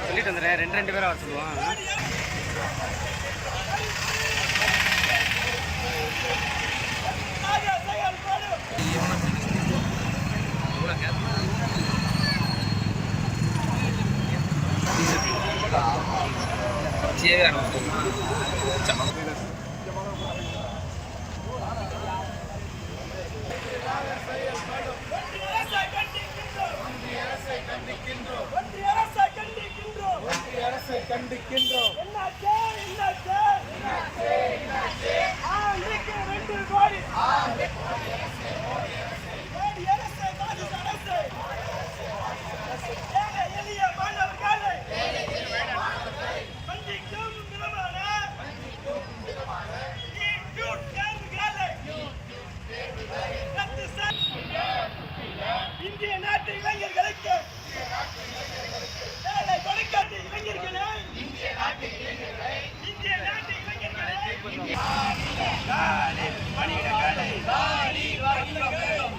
சொல்லிட்டு வந்துடுறேன், ரெண்டு பேரும் வர சொல்லுவான். கண்டிக்கின்றோம். இந்திய நாட்டு இளைஞர்களுக்கு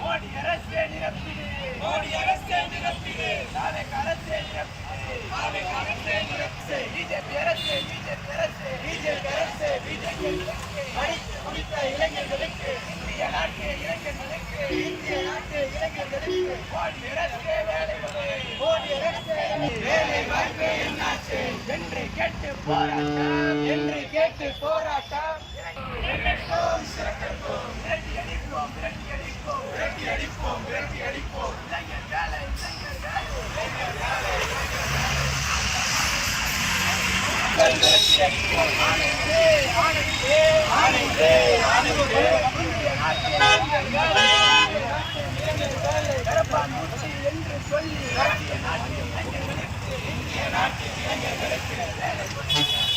மோடி அரசே நிரப்பிடு, பிஜேபி அரசே முடித்த இளைஞர்களுக்கு, இந்திய நாட்டு இளைஞர்களுக்கு மோடி அரசே வேலை வாய்ப்பே என்னாச்சு என்று கேட்டு போராட்டம் விரட்டி அடிப்போம் இளைஞர் வேலை என்று சொல்லி இந்திய நாட்டு இளைஞர்களுக்கு வேலை